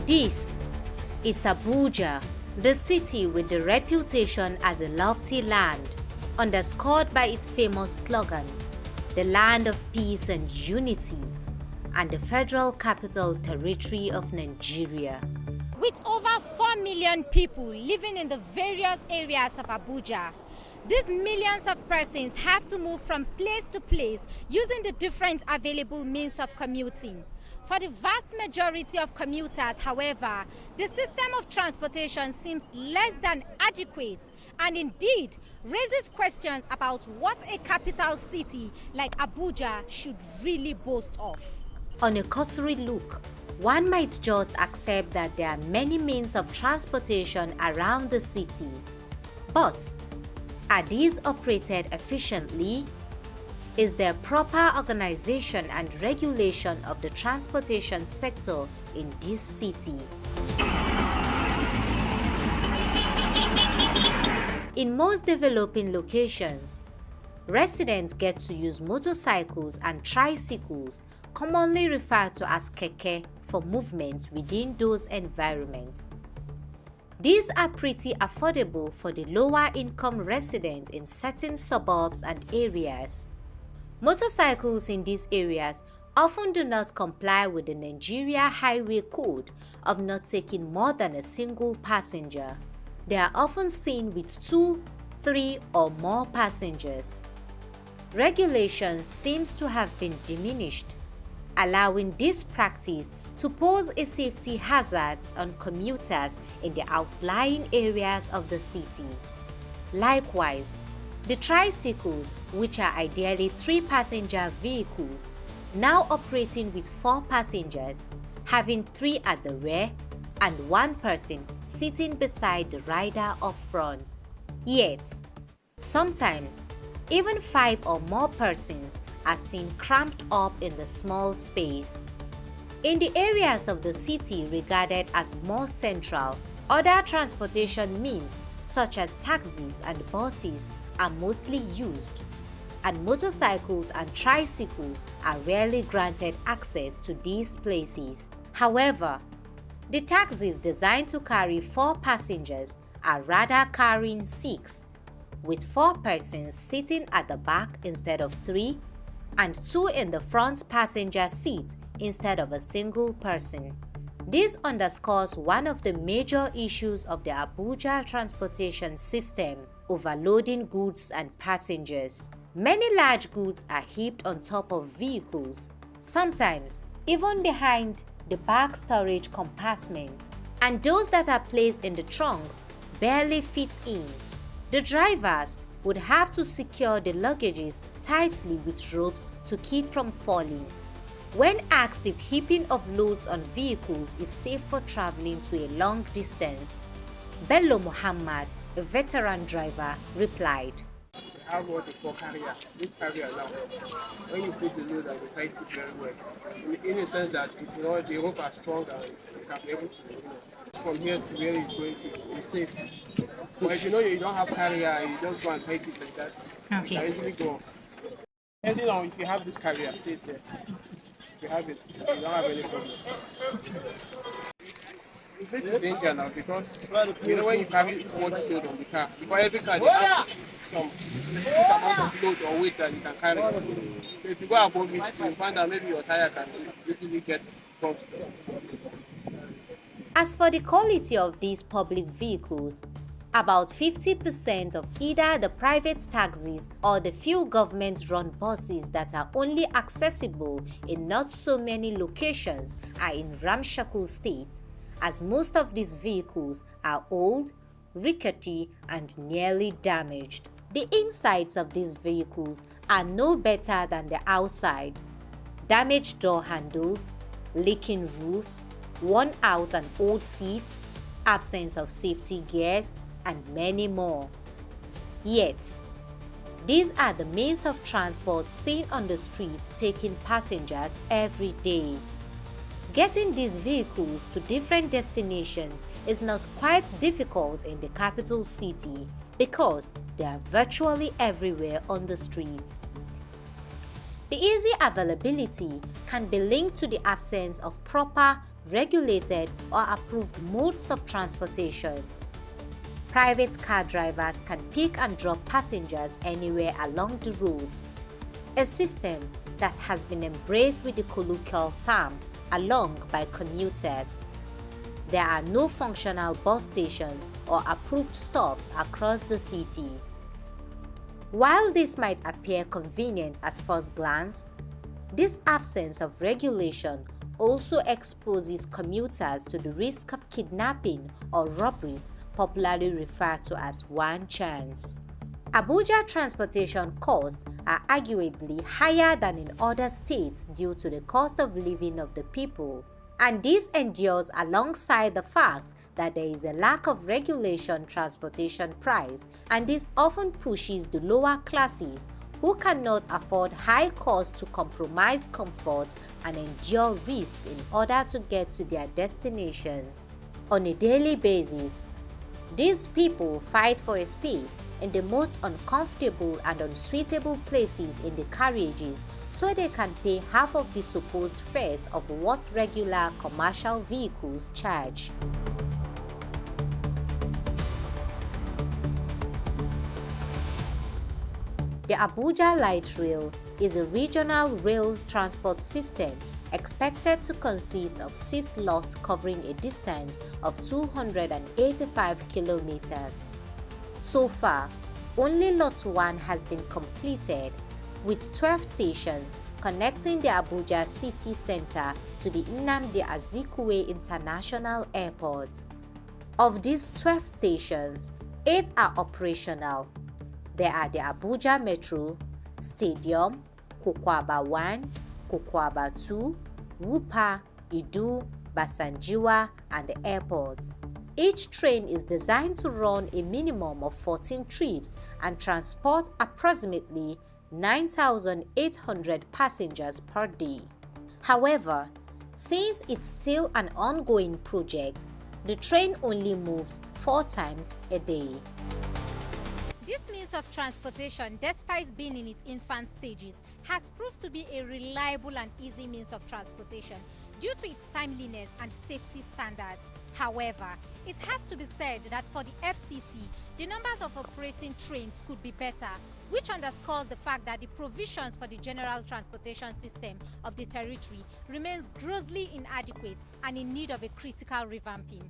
This is Abuja, the city with the reputation as a lofty land, underscored by its famous slogan, the land of peace and unity, and the Federal Capital Territory of Nigeria. With over 4 million people living in the various areas of Abuja, these millions of persons have to move from place to place using the different available means of commuting. For the vast majority of commuters, however, the system of transportation seems less than adequate and indeed raises questions about what a capital city like Abuja should really boast of. On a cursory look, one might just accept that there are many means of transportation around the city. But are these operated efficiently? Is there proper organization and regulation of the transportation sector in this city? In most developing locations, residents get to use motorcycles and tricycles, commonly referred to as keke, for movement within those environments. These are pretty affordable for the lower income residents in certain suburbs and areas. Motorcycles in these areas often do not comply with the Nigeria Highway Code of not taking more than a single passenger. They are often seen with 2, 3 or more passengers. Regulations seems to have been diminished, allowing this practice to pose a safety hazard on commuters in the outlying areas of the city. Likewise, the tricycles, which are ideally 3-passenger vehicles, now operating with 4 passengers, having 3 at the rear and 1 person sitting beside the rider up front. Yet, sometimes, even 5 or more persons are seen cramped up in the small space. In the areas of the city regarded as more central, other transportation means such as taxis and buses are mostly used, and motorcycles and tricycles are rarely granted access to these places. However, the taxis designed to carry 4 passengers are rather carrying 6, with 4 persons sitting at the back instead of 3, and 2 in the front passenger seat instead of a single person. This underscores one of the major issues of the Abuja transportation system: overloading goods and passengers. Many large goods are heaped on top of vehicles, sometimes even behind the back storage compartments, and those that are placed in the trunks barely fit in. The drivers would have to secure the luggages tightly with ropes to keep from falling. When asked if heaping of loads on vehicles is safe for traveling to a long distance, Bello Muhammad, a veteran driver, replied, "We have what they call carrier. This carrier now, when you put the load and you tight it very well, in a sense that the rope are strong and you can be able to, from here to where it's going to, it's safe. But if you don't have carrier, you just go and tight it like that, okay, you can easily go off. Depending on if you have this carrier, stay there. If you have it, you don't have any problem. It's a bit danger now because when you carry much load on the car, because every car they have some specific amount of load or weight that you can carry. So if you go above it, you find that maybe your tire can easily get bumped. As for the quality of these public vehicles, about 50% of either the private taxis or the few government-run buses that are only accessible in not so many locations are in ramshackle states, as most of these vehicles are old, rickety, and nearly damaged. The insides of these vehicles are no better than the outside. Damaged door handles, leaking roofs, worn out and old seats, absence of safety gears, and many more. Yet, these are the means of transport seen on the streets taking passengers every day. Getting these vehicles to different destinations is not quite difficult in the capital city because they are virtually everywhere on the streets. The easy availability can be linked to the absence of proper regulated or approved modes of transportation. Private car drivers can pick and drop passengers anywhere along the roads, a system that has been embraced with the colloquial term "along" by commuters. There are no functional bus stations or approved stops across the city. While this might appear convenient at first glance, this absence of regulation also exposes commuters to the risk of kidnapping or robberies, popularly referred to as one chance. Abuja transportation costs are arguably higher than in other states due to the cost of living of the people, and this endures alongside the fact that there is a lack of regulation transportation price, and this often pushes the lower classes who cannot afford high costs to compromise comfort and endure risk in order to get to their destinations. On a daily basis, these people fight for a space in the most uncomfortable and unsuitable places in the carriages so they can pay half of the supposed fares of what regular commercial vehicles charge. The Abuja Light Rail is a regional rail transport system expected to consist of 6 lots covering a distance of 285 kilometers. So far, only Lot 1 has been completed, with 12 stations connecting the Abuja city center to the Nnamdi Azikiwe International Airport. Of these 12 stations, 8 are operational. There are the Abuja Metro, Stadium, Kokwaba 1, Kokwaba 2, Wupa, Idu, Basanjiwa, and the airport. Each train is designed to run a minimum of 14 trips and transport approximately 9,800 passengers per day. However, since it's still an ongoing project, the train only moves 4 times a day. This means of transportation, despite being in its infant stages, has proved to be a reliable and easy means of transportation due to its timeliness and safety standards. However, it has to be said that for the FCT, the numbers of operating trains could be better, which underscores the fact that the provisions for the general transportation system of the territory remains grossly inadequate and in need of a critical revamping.